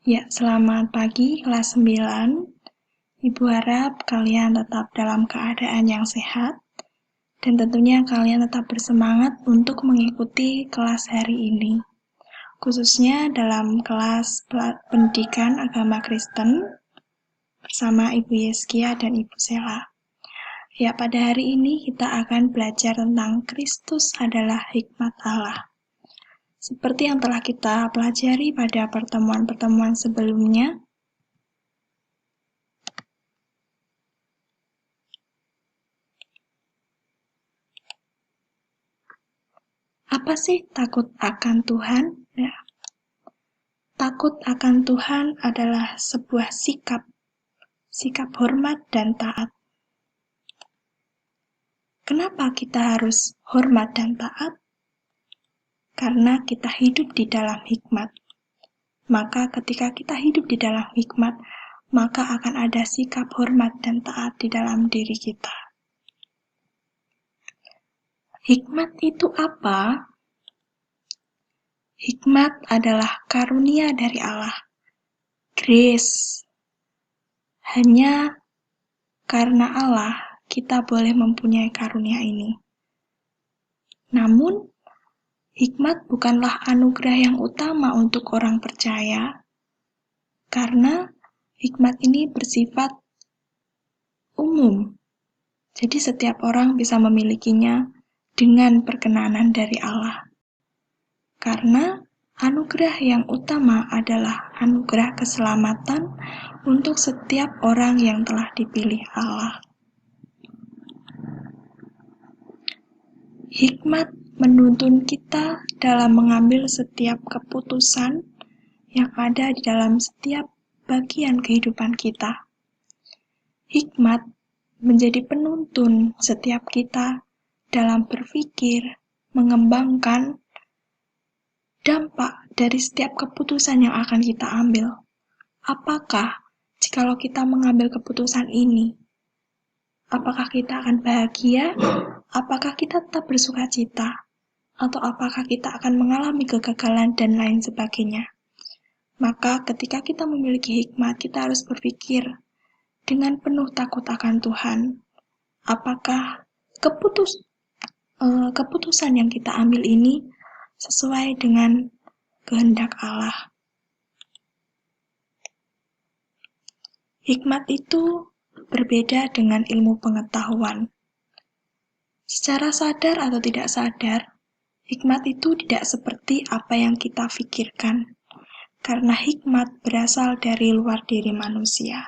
Ya, selamat pagi kelas 9. Ibu harap kalian tetap dalam keadaan yang sehat dan tentunya kalian tetap bersemangat untuk mengikuti kelas hari ini. Khususnya dalam kelas pendidikan agama Kristen bersama Ibu Yeskia dan Ibu Sela. Ya, pada hari ini kita akan belajar tentang Kristus adalah hikmat Allah. Seperti yang telah kita pelajari pada pertemuan-pertemuan sebelumnya, apa sih takut akan Tuhan? Ya, takut akan Tuhan adalah sebuah sikap hormat dan taat. Kenapa kita harus hormat dan taat? Karena kita hidup di dalam hikmat. Maka ketika kita hidup di dalam hikmat, maka akan ada sikap hormat dan taat di dalam diri kita. Hikmat itu apa? Hikmat adalah karunia dari Allah. Grace. Hanya karena Allah, kita boleh mempunyai karunia ini. Namun, hikmat bukanlah anugerah yang utama untuk orang percaya, karena hikmat ini bersifat umum. Jadi setiap orang bisa memilikinya dengan perkenanan dari Allah. Karena anugerah yang utama adalah anugerah keselamatan untuk setiap orang yang telah dipilih Allah. Hikmat menuntun kita dalam mengambil setiap keputusan yang ada di dalam setiap bagian kehidupan kita. Hikmat menjadi penuntun setiap kita dalam berpikir, mengembangkan dampak dari setiap keputusan yang akan kita ambil. Apakah jikalau kita mengambil keputusan ini, apakah kita akan bahagia? Apakah kita tetap bersuka cita? Atau apakah kita akan mengalami kegagalan dan lain sebagainya? Maka ketika kita memiliki hikmat, kita harus berpikir dengan penuh takut akan Tuhan. Apakah keputusan yang kita ambil ini sesuai dengan kehendak Allah? Hikmat itu berbeda dengan ilmu pengetahuan. Secara sadar atau tidak sadar, hikmat itu tidak seperti apa yang kita pikirkan, karena hikmat berasal dari luar diri manusia.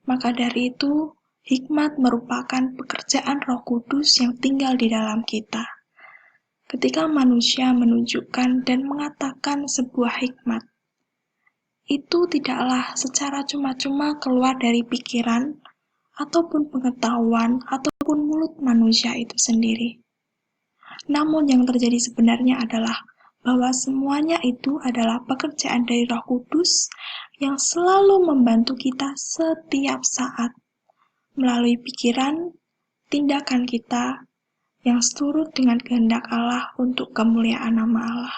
Maka dari itu, hikmat merupakan pekerjaan Roh Kudus yang tinggal di dalam kita. Ketika manusia menunjukkan dan mengatakan sebuah hikmat, itu tidaklah secara cuma-cuma keluar dari pikiran, ataupun pengetahuan, ataupun mulut manusia itu sendiri. Namun yang terjadi sebenarnya adalah bahwa semuanya itu adalah pekerjaan dari Roh Kudus yang selalu membantu kita setiap saat melalui pikiran, tindakan kita yang seturut dengan kehendak Allah untuk kemuliaan nama Allah.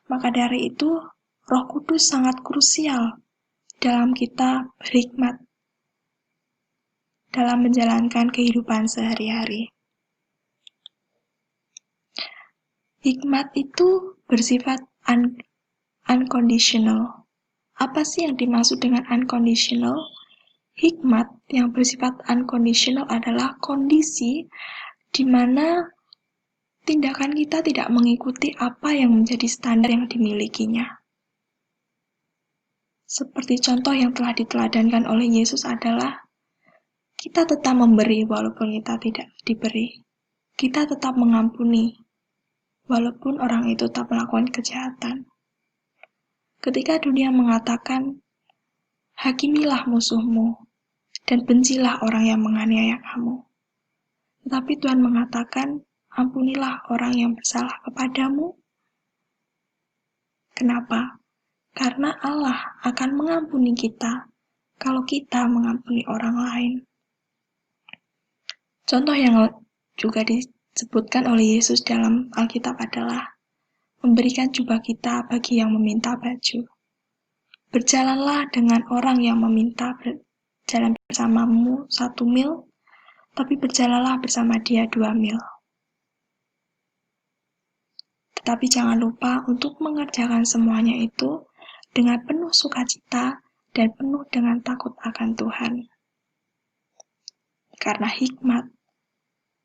Maka dari itu, Roh Kudus sangat krusial dalam kita berhikmat dalam menjalankan kehidupan sehari-hari. Hikmat itu bersifat unconditional. Apa sih yang dimaksud dengan unconditional? Hikmat yang bersifat unconditional adalah kondisi di mana tindakan kita tidak mengikuti apa yang menjadi standar yang dimilikinya. Seperti contoh yang telah diteladankan oleh Yesus adalah kita tetap memberi walaupun kita tidak diberi. Kita tetap mengampuni walaupun orang itu tetap melakukan kejahatan. Ketika dunia mengatakan, hakimilah musuhmu dan bencilah orang yang menganiaya kamu. Tetapi Tuhan mengatakan, ampunilah orang yang bersalah kepadamu. Kenapa? Karena Allah akan mengampuni kita kalau kita mengampuni orang lain. Contoh yang juga disebutkan oleh Yesus dalam Alkitab adalah memberikan jubah kita bagi yang meminta baju. Berjalanlah dengan orang yang meminta berjalan bersamamu 1 mil, tapi berjalanlah bersama dia 2 mil. Tetapi jangan lupa untuk mengerjakan semuanya itu dengan penuh sukacita dan penuh dengan takut akan Tuhan. Karena hikmat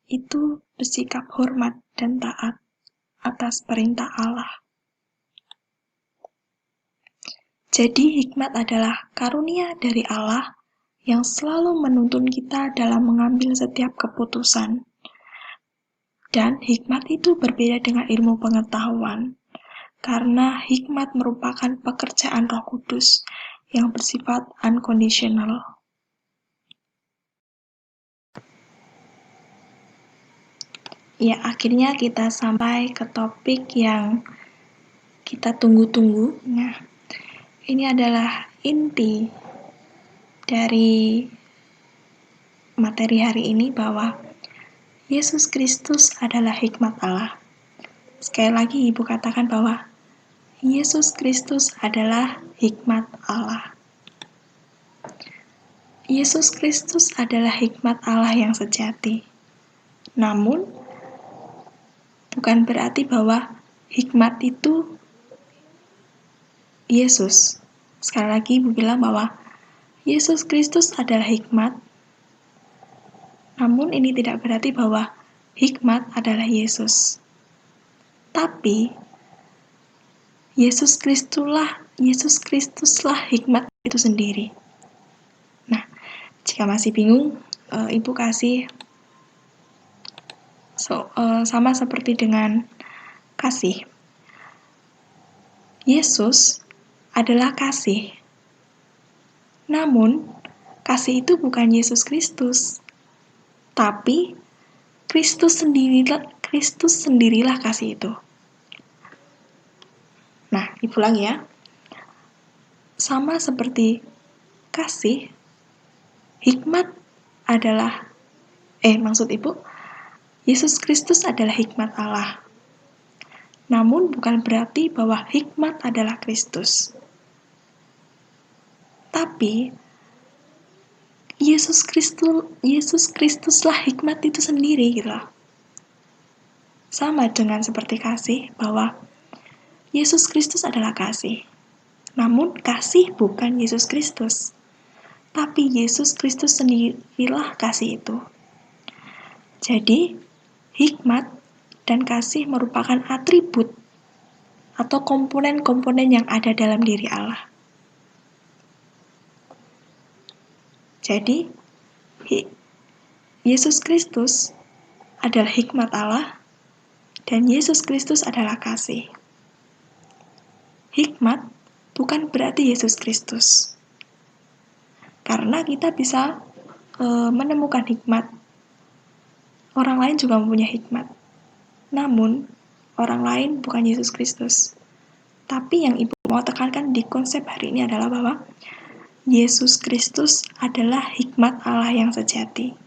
itu bersikap hormat dan taat atas perintah Allah. Jadi hikmat adalah karunia dari Allah yang selalu menuntun kita dalam mengambil setiap keputusan. Dan hikmat itu berbeda dengan ilmu pengetahuan, karena hikmat merupakan pekerjaan Roh Kudus yang bersifat unconditional. Ya, akhirnya kita sampai ke topik yang kita tunggu-tunggu. Nah, ini adalah inti dari materi hari ini, bahwa Yesus Kristus adalah hikmat Allah. Sekali lagi Ibu katakan bahwa Yesus Kristus adalah hikmat Allah. Yesus Kristus adalah hikmat Allah yang sejati. Namun, bukan berarti bahwa hikmat itu Yesus. Sekali lagi Ibu bilang bahwa Yesus Kristus adalah hikmat, namun ini tidak berarti bahwa hikmat adalah Yesus. Tapi Yesus Kristuslah hikmat itu sendiri. Nah, jika masih bingung, Ibu kasih sama seperti dengan kasih. Yesus adalah kasih. Namun, kasih itu bukan Yesus Kristus, tapi Kristus sendirilah kasih itu. Nah, Ibu ulang ya. Sama seperti kasih, hikmat adalah maksud Ibu, Yesus Kristus adalah hikmat Allah. Namun bukan berarti bahwa hikmat adalah Kristus. Tapi Yesus Kristuslah hikmat itu sendiri gitu loh. Sama dengan seperti kasih, bahwa Yesus Kristus adalah kasih. Namun kasih bukan Yesus Kristus, tapi Yesus Kristus sendirilah kasih itu. Jadi hikmat dan kasih merupakan atribut atau komponen-komponen yang ada dalam diri Allah. Jadi, Yesus Kristus adalah hikmat Allah, dan Yesus Kristus adalah kasih. Hikmat bukan berarti Yesus Kristus. Karena kita bisa menemukan hikmat. Orang lain juga mempunyai hikmat. Namun, orang lain bukan Yesus Kristus. Tapi yang Ibu mau tekankan di konsep hari ini adalah bahwa Yesus Kristus adalah hikmat Allah yang sejati.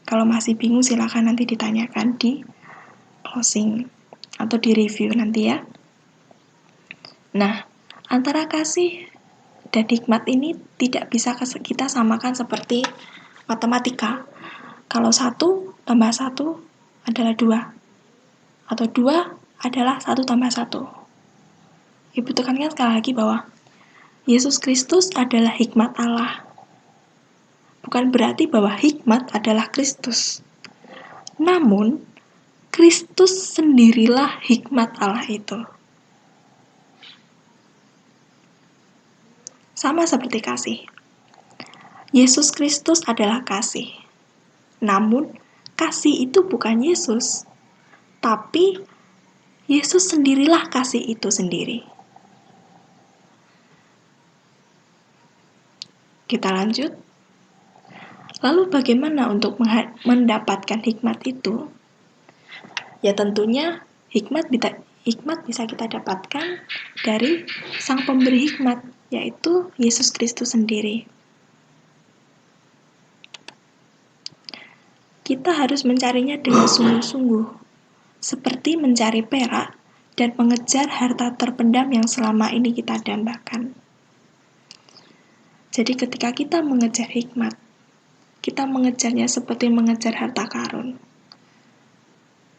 Kalau masih bingung silakan nanti ditanyakan di closing atau di review nanti ya. Nah, antara kasih dan hikmat ini tidak bisa kita samakan seperti matematika. Kalau 1 tambah 1 adalah 2, atau 2 adalah 1 tambah 1. Ibu tekankan sekali lagi bahwa Yesus Kristus adalah hikmat Allah. Bukan berarti bahwa hikmat adalah Kristus. Namun, Kristus sendirilah hikmat Allah itu. Sama seperti kasih. Yesus Kristus adalah kasih. Namun, kasih itu bukan Yesus, tapi Yesus sendirilah kasih itu sendiri. Kita lanjut. Lalu bagaimana untuk mendapatkan hikmat itu? Ya tentunya hikmat bisa kita dapatkan dari Sang Pemberi hikmat, yaitu Yesus Kristus sendiri. Kita harus mencarinya dengan sungguh-sungguh, seperti mencari perak dan mengejar harta terpendam yang selama ini kita dambakan. Jadi ketika kita mengejar hikmat, kita mengejarnya seperti mengejar harta karun.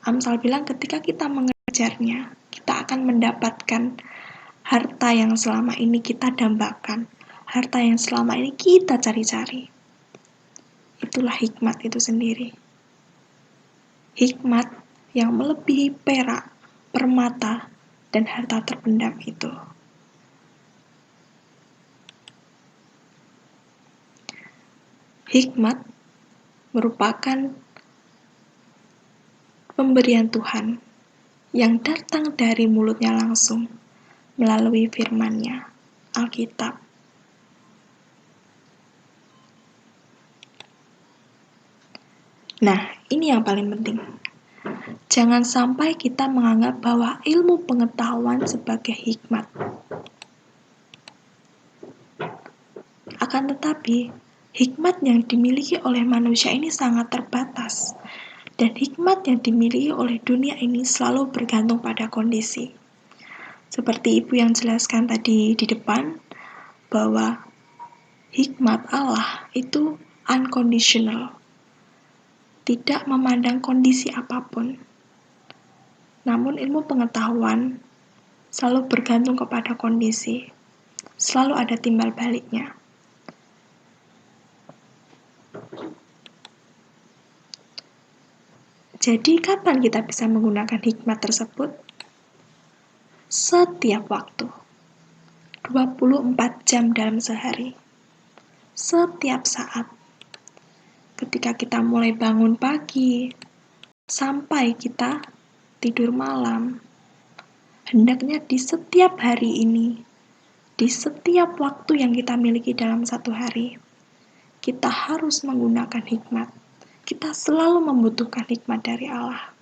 Amsal bilang ketika kita mengejarnya, kita akan mendapatkan harta yang selama ini kita dambakan, harta yang selama ini kita cari-cari. Itulah hikmat itu sendiri. Hikmat yang melebihi perak, permata, dan harta terpendam itu. Hikmat merupakan pemberian Tuhan yang datang dari mulutnya langsung melalui firman-Nya, Alkitab. Nah, ini yang paling penting. Jangan sampai kita menganggap bahwa ilmu pengetahuan sebagai hikmat. Akan tetapi, hikmat yang dimiliki oleh manusia ini sangat terbatas. Dan hikmat yang dimiliki oleh dunia ini selalu bergantung pada kondisi. Seperti Ibu yang jelaskan tadi di depan, bahwa hikmat Allah itu unconditional. Tidak memandang kondisi apapun. Namun ilmu pengetahuan selalu bergantung kepada kondisi. Selalu ada timbal baliknya. Jadi kapan kita bisa menggunakan hikmat tersebut? Setiap waktu. 24 jam dalam sehari. Setiap saat. Ketika kita mulai bangun pagi, sampai kita tidur malam. Hendaknya di setiap hari ini, di setiap waktu yang kita miliki dalam satu hari, kita harus menggunakan hikmat. Kita selalu membutuhkan hikmat dari Allah.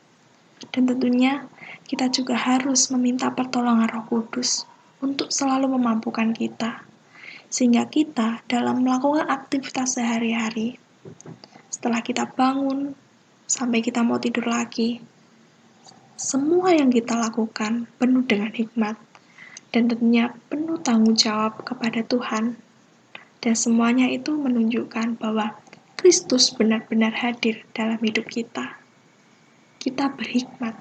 Dan tentunya kita juga harus meminta pertolongan Roh Kudus untuk selalu memampukan kita. Sehingga kita dalam melakukan aktivitas sehari-hari, setelah kita bangun, sampai kita mau tidur lagi, semua yang kita lakukan penuh dengan hikmat, dan tentunya penuh tanggung jawab kepada Tuhan. Dan semuanya itu menunjukkan bahwa Kristus benar-benar hadir dalam hidup kita. Kita berhikmat.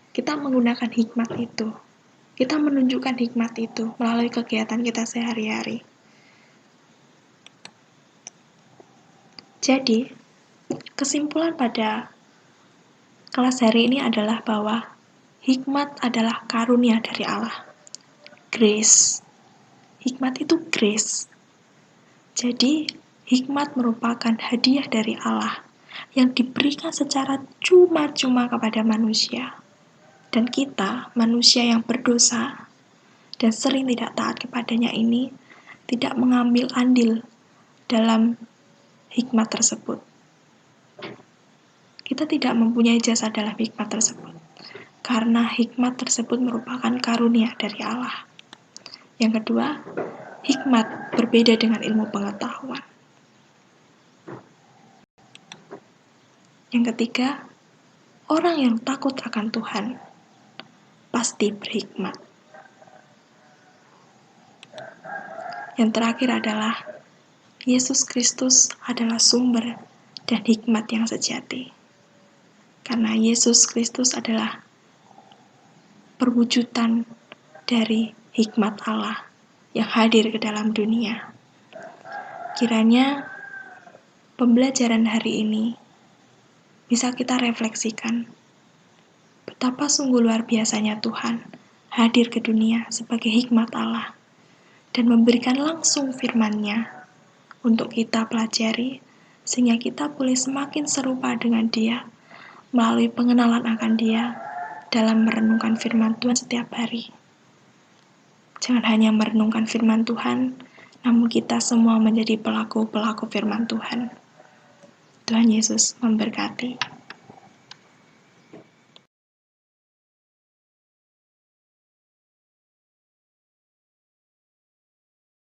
Kita menggunakan hikmat itu. Kita menunjukkan hikmat itu melalui kegiatan kita sehari-hari. Jadi, kesimpulan pada kelas hari ini adalah bahwa hikmat adalah karunia dari Allah. Grace. Hikmat itu grace. Jadi, hikmat merupakan hadiah dari Allah yang diberikan secara cuma-cuma kepada manusia. Dan kita, manusia yang berdosa dan sering tidak taat kepadanya ini, tidak mengambil andil dalam hikmat tersebut. Kita tidak mempunyai jasa dalam hikmat tersebut, karena hikmat tersebut merupakan karunia dari Allah. Yang kedua, hikmat berbeda dengan ilmu pengetahuan. Yang ketiga, orang yang takut akan Tuhan pasti berhikmat. Yang terakhir adalah Yesus Kristus adalah sumber dan hikmat yang sejati. Karena Yesus Kristus adalah perwujudan dari hikmat Allah yang hadir ke dalam dunia. Kiranya pembelajaran hari ini bisa kita refleksikan betapa sungguh luar biasanya Tuhan hadir ke dunia sebagai hikmat Allah dan memberikan langsung firman-Nya untuk kita pelajari, sehingga kita boleh semakin serupa dengan Dia melalui pengenalan akan Dia dalam merenungkan firman Tuhan setiap hari. Jangan hanya merenungkan firman Tuhan, namun kita semua menjadi pelaku-pelaku firman Tuhan. Tuhan Yesus memberkati.